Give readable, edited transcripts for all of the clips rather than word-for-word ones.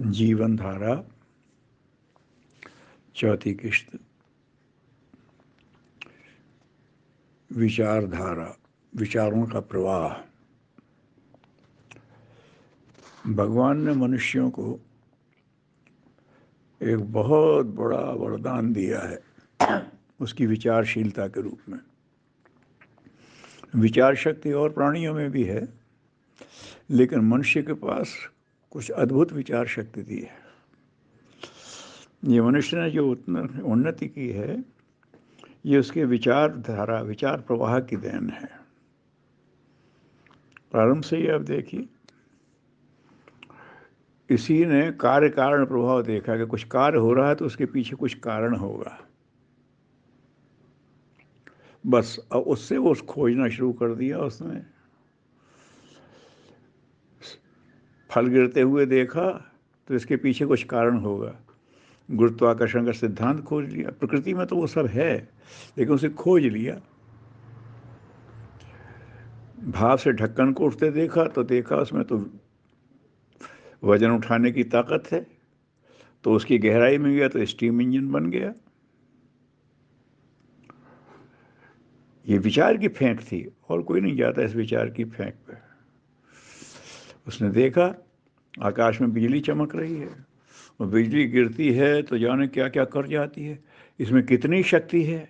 जीवन धारा चौथी किस्त। विचारधारा, विचारों का प्रवाह। भगवान ने मनुष्यों को एक बहुत बड़ा वरदान दिया है उसकी विचारशीलता के रूप में। विचार शक्ति और प्राणियों में भी है, लेकिन मनुष्य के पास कुछ अद्भुत विचार शक्ति दी है। ये मनुष्य ने जो उन्नति की है, ये उसके विचारधारा, विचार प्रवाह की देन है। प्रारंभ से ही आप देखिए, इसी ने कार्य कारण प्रभाव देखा कि कुछ कार्य हो रहा है तो उसके पीछे कुछ कारण होगा। बस अब उससे वो खोजना शुरू कर दिया। उसने फल गिरते हुए देखा तो इसके पीछे कुछ कारण होगा। गुरुत्वाकर्षण का सिद्धांत खोज लिया। प्रकृति में तो वो सब है, लेकिन उसे खोज लिया। भाप से ढक्कन को उठते देखा तो देखा उसमें तो वजन उठाने की ताकत है, तो उसकी गहराई में गया तो स्टीम इंजन बन गया। ये विचार की फेंक थी, और कोई नहीं जाता इस विचार की फेंक पे। उसने देखा आकाश में बिजली चमक रही है, और बिजली गिरती है तो जाने क्या क्या कर जाती है। इसमें कितनी शक्ति है,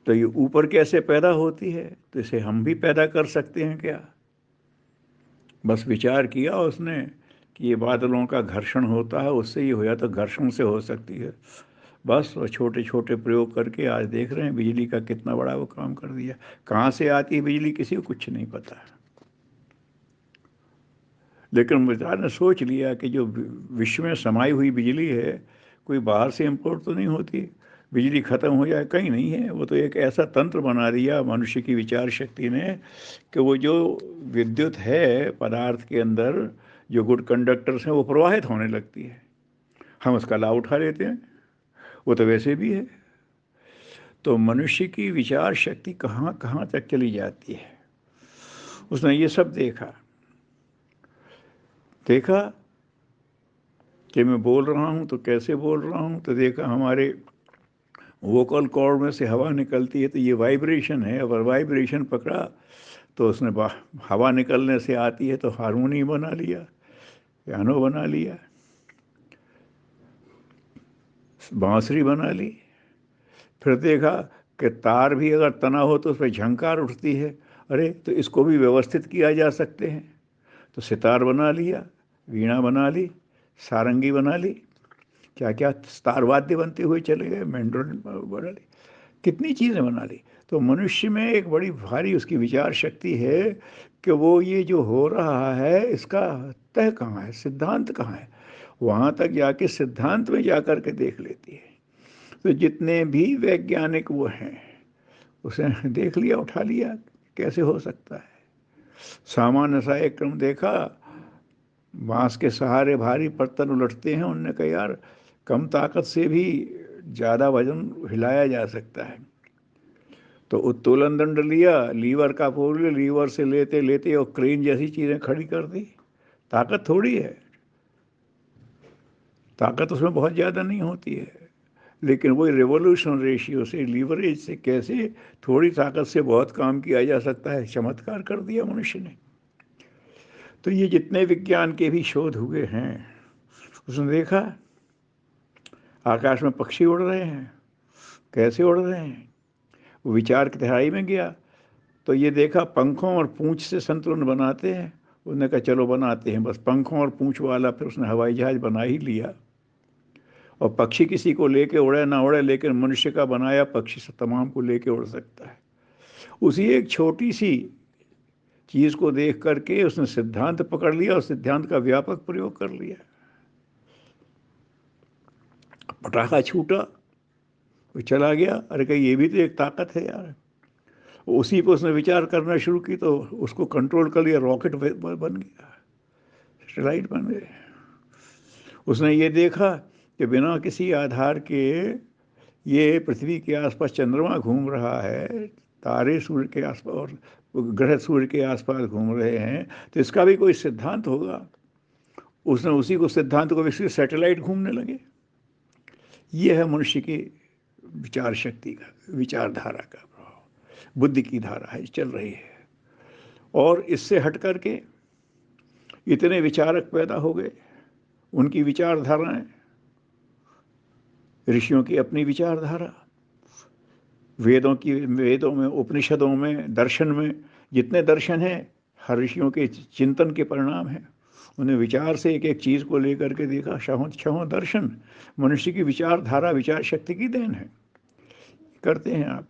तो ये ऊपर कैसे पैदा होती है, तो इसे हम भी पैदा कर सकते हैं क्या। बस विचार किया उसने कि ये बादलों का घर्षण होता है, उससे ये हो जाता, घर्षण से हो सकती है। बस वो छोटे छोटे प्रयोग करके आज देख रहे हैं बिजली का कितना बड़ा वो काम कर दिया। कहाँ से आती है बिजली किसी को कुछ नहीं पता, लेकिन विचार ने सोच लिया कि जो विश्व में समाई हुई बिजली है, कोई बाहर से इंपोर्ट तो नहीं होती। बिजली ख़त्म हो जाए कहीं नहीं है। वो तो एक ऐसा तंत्र बना दिया मनुष्य की विचार शक्ति ने कि वो जो विद्युत है पदार्थ के अंदर, जो गुड कंडक्टर्स हैं, वो प्रवाहित होने लगती है। हम उसका लाभ उठा लेते हैं, वो तो वैसे भी है। तो मनुष्य की विचार शक्ति कहाँ कहाँ तक चली जाती है। उसने ये सब देखा कि मैं बोल रहा हूँ तो कैसे बोल रहा हूँ, तो देखा हमारे वोकल कॉर्ड में से हवा निकलती है, तो ये वाइब्रेशन है। अगर वाइब्रेशन पकड़ा तो उसने हवा निकलने से आती है, तो हारमोनी बना लिया, पियानो बना लिया, बांसुरी बना ली। फिर देखा कि तार भी अगर तना हो तो उस पर झंकार उठती है। अरे, तो इसको भी व्यवस्थित किया जा सकते हैं, तो सितार बना लिया, वीणा बना ली, सारंगी बना ली, क्या क्या तार वाद्य बनते हुए चले गए, मैंडोलिन बना ली, कितनी चीज़ें बना ली। तो मनुष्य में एक बड़ी भारी उसकी विचार शक्ति है कि वो ये जो हो रहा है इसका तह कहाँ है, सिद्धांत कहाँ है, वहाँ तक जाके सिद्धांत में जा कर के देख लेती है। तो जितने भी वैज्ञानिक वो हैं, उसे देख लिया, उठा लिया, कैसे हो सकता है। सामान्य सा एक क्रम देखा, बांस के सहारे भारी बर्तन उलटते हैं। उन्होंने कहा यार, कम ताकत से भी ज़्यादा वजन हिलाया जा सकता है। तो उत्तोलन दंड लिया, लीवर का फोड़, लीवर से लेते लेते और क्रेन जैसी चीज़ें खड़ी कर दी। ताकत थोड़ी है, ताकत उसमें बहुत ज़्यादा नहीं होती है, लेकिन वही रेवोल्यूशन रेशियो से, लीवरेज से कैसे थोड़ी ताकत से बहुत काम किया जा सकता है, चमत्कार कर दिया मनुष्य ने। तो ये जितने विज्ञान के भी शोध हुए हैं, उसने देखा आकाश में पक्षी उड़ रहे हैं, कैसे उड़ रहे हैं। वो विचार की गहराई में गया तो ये देखा पंखों और पूंछ से संतुलन बनाते हैं। उसने कहा चलो बनाते हैं, बस पंखों और पूंछ वाला फिर उसने हवाई जहाज बना ही लिया। और पक्षी किसी को लेके उड़े ना उड़े, लेकिन मनुष्य का बनाया पक्षी से तमाम को लेके उड़ सकता है। उसी एक छोटी सी चीज़ को देख करके उसने सिद्धांत पकड़ लिया और सिद्धांत का व्यापक प्रयोग कर लिया। पटाखा छूटा, वो चला गया। अरे कहीं ये भी तो एक ताकत है यार। उसी पर उसने विचार करना शुरू की तो उसको कंट्रोल कर लिया, रॉकेट बन गया, सैटेलाइट बन गए। उसने ये देखा कि बिना किसी आधार के ये पृथ्वी के आसपास चंद्रमा घूम रहा है, तारे सूर्य के आसपास और ग्रह सूर्य के आसपास घूम रहे हैं, तो इसका भी कोई सिद्धांत होगा। उसने उसी को सिद्धांत को विकसित, सैटेलाइट घूमने लगे। ये है मनुष्य की विचार शक्ति का, विचारधारा का प्रभाव, बुद्धि की धारा है चल रही है। और इससे हट करके इतने विचारक पैदा हो गए, उनकी विचारधाराएं, ऋषियों की अपनी विचारधारा, वेदों में, उपनिषदों में, दर्शन में जितने दर्शन हैं, हर ऋषियों के चिंतन के परिणाम हैं। उन्हें विचार से एक एक चीज़ को लेकर के देखा। छहों दर्शन मनुष्य की विचारधारा, विचार शक्ति की देन है। करते हैं आप।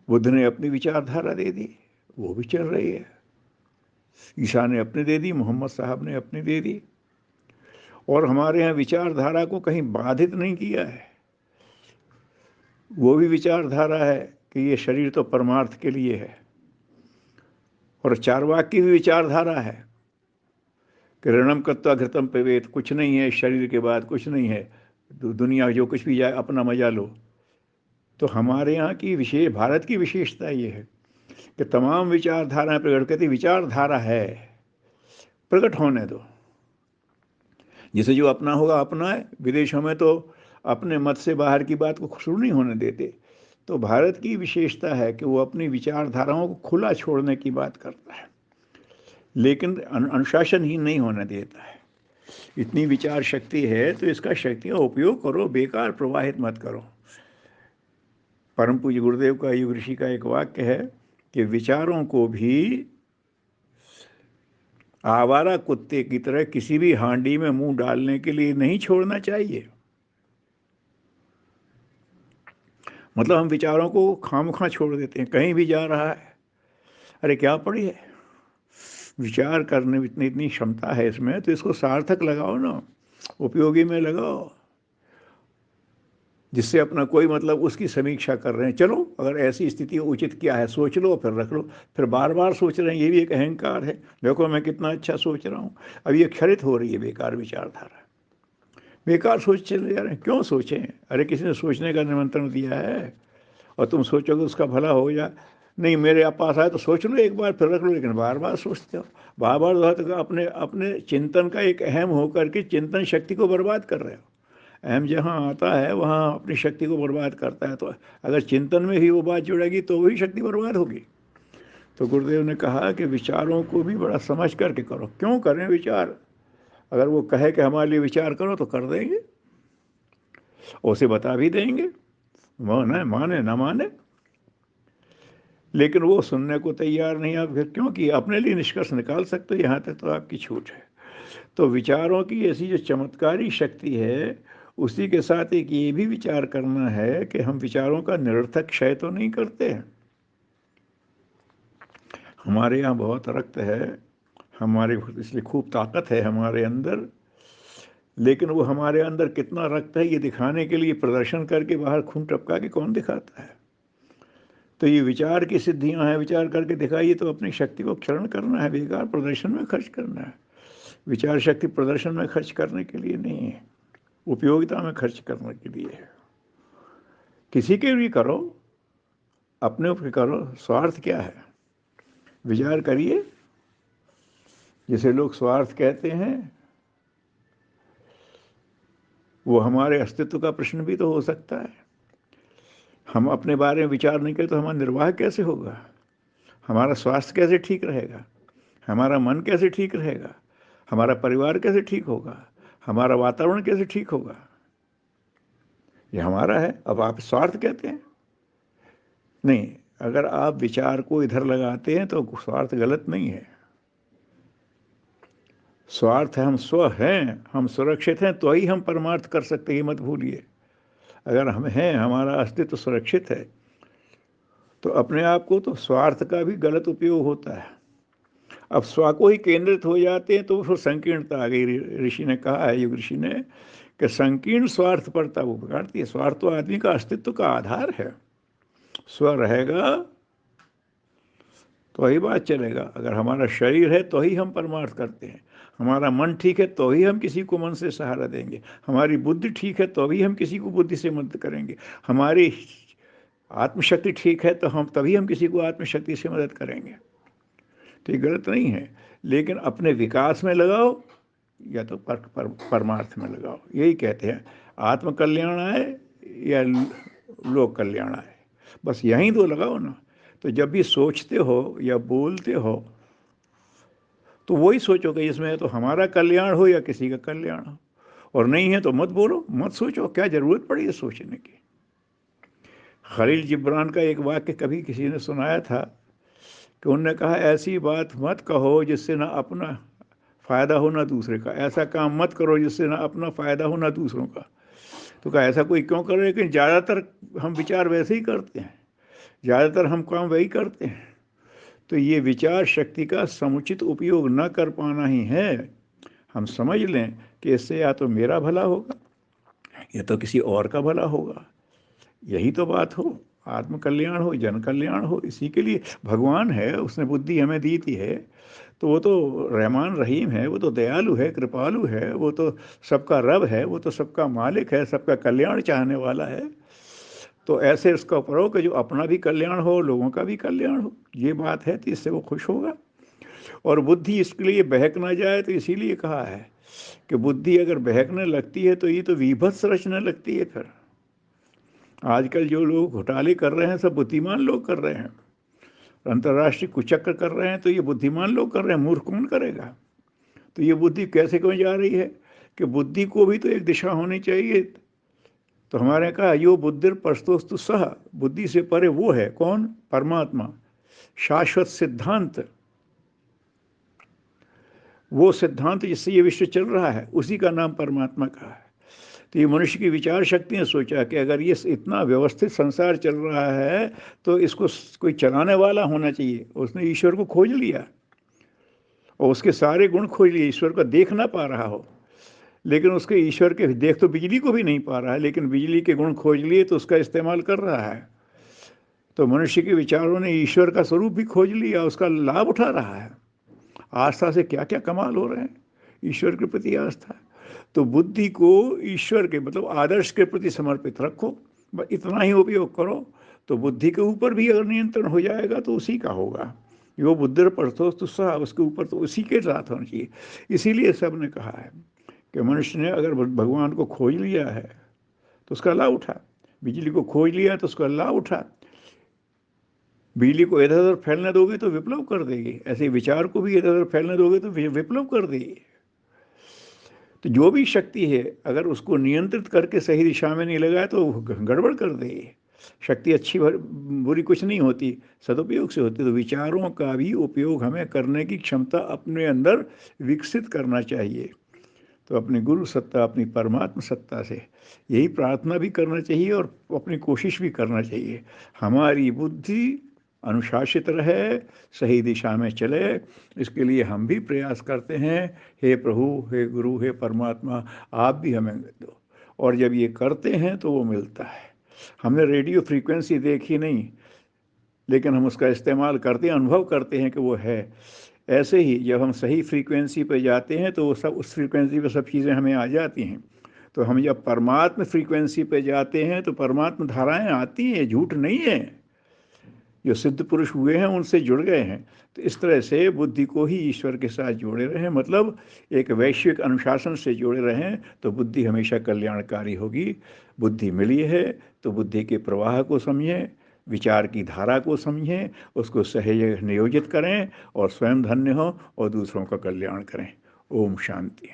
बुद्ध ने अपनी विचारधारा दे दी, वो भी चल रही है। ईसा ने अपनी दे दी, मोहम्मद साहब ने अपनी दे दी। और हमारे यहाँ विचारधारा को कहीं बाधित नहीं किया है। वो भी विचारधारा है कि ये शरीर तो परमार्थ के लिए है। और चारवाक की भी विचारधारा है कि ऋणम कृत्वा घृतम पिबेत, कुछ नहीं है शरीर के बाद, कुछ नहीं है, दुनिया जो कुछ भी जाए अपना मजा लो। तो हमारे यहाँ की विशेष, भारत की विशेषता ये है कि तमाम विचारधाराएं प्रकट करती, विचारधारा है, प्रकट होने दो। जिसे जो अपना होगा अपना है। विदेशों में तो अपने मत से बाहर की बात को शुरू नहीं होने देते। तो भारत की विशेषता है कि वो अपनी विचारधाराओं को खुला छोड़ने की बात करता है, लेकिन अनुशासन ही नहीं होने देता है। इतनी विचार शक्ति है तो इसका शक्ति का उपयोग करो, बेकार प्रवाहित मत करो। परम पूज्य गुरुदेव का, युग ऋषि का एक वाक्य है कि विचारों को भी आवारा कुत्ते की तरह किसी भी हांडी में मुंह डालने के लिए नहीं छोड़ना चाहिए। मतलब हम विचारों को खामखा छोड़ देते हैं। कहीं भी जा रहा है, अरे क्या पड़ी है, विचार करने में इतनी क्षमता है इसमें, तो इसको सार्थक लगाओ ना, उपयोगी में लगाओ, जिससे अपना कोई मतलब उसकी समीक्षा कर रहे हैं। चलो अगर ऐसी स्थिति उचित क्या है, सोच लो फिर रख लो। फिर बार बार सोच रहे हैं, ये भी एक अहंकार है। देखो मैं कितना अच्छा सोच रहा हूँ। अब ये क्षरित हो रही है बेकार विचारधारा, बेकार सोच चले जा रहे हैं। क्यों सोचें? अरे किसी ने सोचने का निमंत्रण दिया है और तुम सोचोगे उसका भला हो जाए। नहीं, मेरे पास आए तो सोच लो एक बार, फिर रख लो। लेकिन बार बार सोचते हो, बार बार तो अपने अपने चिंतन का एक अहम होकर के चिंतन शक्ति को बर्बाद कर रहे हो। अहम जहाँ आता है वहाँ अपनी शक्ति को बर्बाद करता है। तो अगर चिंतन में ही वो बात जुड़ेगी तो वही शक्ति बर्बाद होगी। तो गुरुदेव ने कहा कि विचारों को भी बड़ा समझ करके करो। क्यों करें विचार? अगर वो कहे कि हमारे लिए विचार करो तो कर देंगे, उसे बता भी देंगे, माने माने ना माने, लेकिन वो सुनने को तैयार नहीं। आप फिर क्योंकि अपने लिए निष्कर्ष निकाल सकते हो, यहाँ तक तो आपकी छूट है। तो विचारों की ऐसी जो चमत्कारी शक्ति है, उसी के साथ एक ये भी विचार करना है कि हम विचारों का निरर्थक क्षय तो नहीं करते हैं। हमारे यहाँ बहुत रक्त है, हमारे इसलिए खूब ताकत है हमारे अंदर, लेकिन वो हमारे अंदर कितना रक्त है ये दिखाने के लिए प्रदर्शन करके बाहर खून टपका के कौन दिखाता है? तो ये विचार की सिद्धियां हैं, विचार करके दिखाइए। तो अपनी शक्ति को क्षरण करना है, बेकार प्रदर्शन में खर्च करना है। विचार शक्ति प्रदर्शन में खर्च करने के लिए नहीं है, उपयोगिता में खर्च करने के लिए है। किसी के भी करो, अपने ऊपर करो, स्वार्थ क्या है? विचार करिए। जिसे लोग स्वार्थ कहते हैं, वो हमारे अस्तित्व का प्रश्न भी तो हो सकता है। हम अपने बारे में विचार नहीं करें तो हमारा निर्वाह कैसे होगा? हमारा स्वास्थ्य कैसे ठीक रहेगा? हमारा मन कैसे ठीक रहेगा? हमारा परिवार कैसे ठीक होगा? हमारा वातावरण कैसे ठीक होगा? ये हमारा है। अब आप स्वार्थ कहते हैं? नहीं, अगर आप विचार को इधर लगाते हैं तो स्वार्थ गलत नहीं है। स्वार्थ है हम स्व हैं, हम सुरक्षित हैं तो ही हम परमार्थ कर सकते हैं, ये मत भूलिए। अगर हम हैं, हमारा अस्तित्व सुरक्षित है, तो अपने आप को, तो स्वार्थ का भी गलत उपयोग होता है। अब स्व को ही केंद्रित हो जाते हैं तो फिर संकीर्णता आ गई। ऋषि ने कहा है, युग ऋषि ने, कि संकीर्ण स्वार्थपरता वो बिगाड़ती है। स्वार्थ तो आदमी का अस्तित्व का आधार है। स्व रहेगा तो ही बात चलेगा। अगर हमारा शरीर है तो ही हम परमार्थ करते हैं, हमारा मन ठीक है तो ही हम किसी को मन से सहारा देंगे, हमारी बुद्धि ठीक है तो भी हम किसी को बुद्धि से मदद करेंगे, हमारी आत्मशक्ति ठीक है तो हम तभी हम किसी को आत्मशक्ति से मदद करेंगे। तो ये गलत नहीं है, लेकिन अपने विकास में लगाओ, या तो परमार्थ में लगाओ। यही कहते हैं, आत्म कल्याण आए या लोक कल्याण आए, बस यहीं दो लगाओ ना। तो जब भी सोचते हो या बोलते हो तो वही सोचोगे, इसमें तो हमारा कल्याण हो या किसी का कल्याण हो, और नहीं है तो मत बोलो, मत सोचो, क्या जरूरत पड़ी है सोचने की। खलील जिब्रान का एक वाक्य कभी किसी ने सुनाया था कि उन्होंने कहा, ऐसी बात मत कहो जिससे ना अपना फ़ायदा हो ना दूसरे का, ऐसा काम मत करो जिससे ना अपना फ़ायदा हो ना दूसरों का। तो कहा, ऐसा कोई क्यों करे, लेकिन ज़्यादातर हम विचार वैसे ही करते हैं, ज़्यादातर हम काम वही करते हैं। तो ये विचार शक्ति का समुचित उपयोग न कर पाना ही है। हम समझ लें कि इससे या तो मेरा भला होगा या तो किसी और का भला होगा, यही तो बात हो। आत्म कल्याण हो, जन कल्याण हो, इसी के लिए भगवान है, उसने बुद्धि हमें दी थी है। तो वो तो रहमान रहीम है, वो तो दयालु है, कृपालु है, वो तो सबका रब है, वो तो सबका मालिक है, सबका कल्याण चाहने वाला है। तो ऐसे उसका प्रयोग कि जो अपना भी कल्याण हो, लोगों का भी कल्याण हो, ये बात है, तो इससे वो खुश होगा। और बुद्धि इसके लिए बहक ना जाए, तो इसीलिए कहा है कि बुद्धि अगर बहकने लगती है तो ये तो विभत्स रचने लगती है। फिर आजकल जो लोग घोटाले कर रहे हैं सब बुद्धिमान लोग कर रहे हैं, अंतर्राष्ट्रीय कुचक्र कर रहे हैं तो ये बुद्धिमान लोग कर रहे हैं, मूर्ख कौन करेगा। तो ये बुद्धि कैसे क्यों जा रही है कि बुद्धि को भी तो एक दिशा होनी चाहिए। तो हमारे यहाँ कहा, यो बुद्धिर परस्तोस्तु सह, बुद्धि से परे वो है कौन, परमात्मा, शाश्वत सिद्धांत, वो सिद्धांत जिससे ये विश्व चल रहा है, उसी का नाम परमात्मा का है। तो ये मनुष्य की विचार शक्ति ने सोचा कि अगर ये इतना व्यवस्थित संसार चल रहा है तो इसको कोई चलाने वाला होना चाहिए। उसने ईश्वर को खोज लिया और उसके सारे गुण खोज लिए, ईश्वर को देख ना पा रहा हो, लेकिन उसके ईश्वर के देख तो बिजली को भी नहीं पा रहा है, लेकिन बिजली के गुण खोज लिए तो उसका इस्तेमाल कर रहा है। तो मनुष्य के विचारों ने ईश्वर का स्वरूप भी खोज लिया, उसका लाभ उठा रहा है। आस्था से क्या क्या कमाल हो रहे हैं, ईश्वर के प्रति आस्था। तो बुद्धि को ईश्वर के मतलब आदर्श के प्रति समर्पित रखो, बस इतना ही उपयोग करो। तो बुद्धि के ऊपर भी अगर नियंत्रण हो जाएगा तो उसी का होगा। यो बुद्धि परतोस्तु सह, उसके ऊपर तो उसी के साथ होना चाहिए। इसीलिए सब ने कहा है कि मनुष्य ने अगर भगवान को खोज लिया है तो उसका लाभ उठा, बिजली को खोज लिया तो उसका लाभ उठा। बिजली को इधर उधर फैलने दोगे तो विप्लव कर देगी, ऐसे विचार को भी इधर उधर फैलने दोगे तो विप्लव कर देगी। तो जो भी शक्ति है अगर उसको नियंत्रित करके सही दिशा में नहीं लगाए तो गड़बड़ कर देगी। शक्ति अच्छी बुरी कुछ नहीं होती, सदुपयोग से होती। तो विचारों का भी उपयोग हमें करने की क्षमता अपने अंदर विकसित करना चाहिए। तो अपनी गुरु सत्ता, अपनी परमात्मा सत्ता से यही प्रार्थना भी करना चाहिए और अपनी कोशिश भी करना चाहिए, हमारी बुद्धि अनुशासित रहे, सही दिशा में चले। इसके लिए हम भी प्रयास करते हैं। हे प्रभु, हे गुरु, हे परमात्मा, आप भी हमें दो। और जब ये करते हैं तो वो मिलता है। हमने रेडियो फ्रीक्वेंसी देखी नहीं, लेकिन हम उसका इस्तेमाल करते हैं, अनुभव करते हैं कि वो है। ऐसे ही जब हम सही फ्रीक्वेंसी पर जाते हैं तो वो सब उस फ्रीक्वेंसी पर सब चीज़ें हमें आ जाती हैं। तो हम जब परमात्मा फ्रीक्वेंसी पे जाते हैं तो परमात्मा धाराएं आती हैं, झूठ नहीं है। जो सिद्ध पुरुष हुए हैं उनसे जुड़ गए हैं। तो इस तरह से बुद्धि को ही ईश्वर के साथ जोड़े रहें, मतलब एक वैश्विक अनुशासन से जोड़े रहें, तो बुद्धि हमेशा कल्याणकारी होगी। बुद्धि मिली है तो बुद्धि के प्रवाह को समझें, विचार की धारा को समझें, उसको सही नियोजित करें और स्वयं धन्य हो और दूसरों का कल्याण करें। ओम शांति।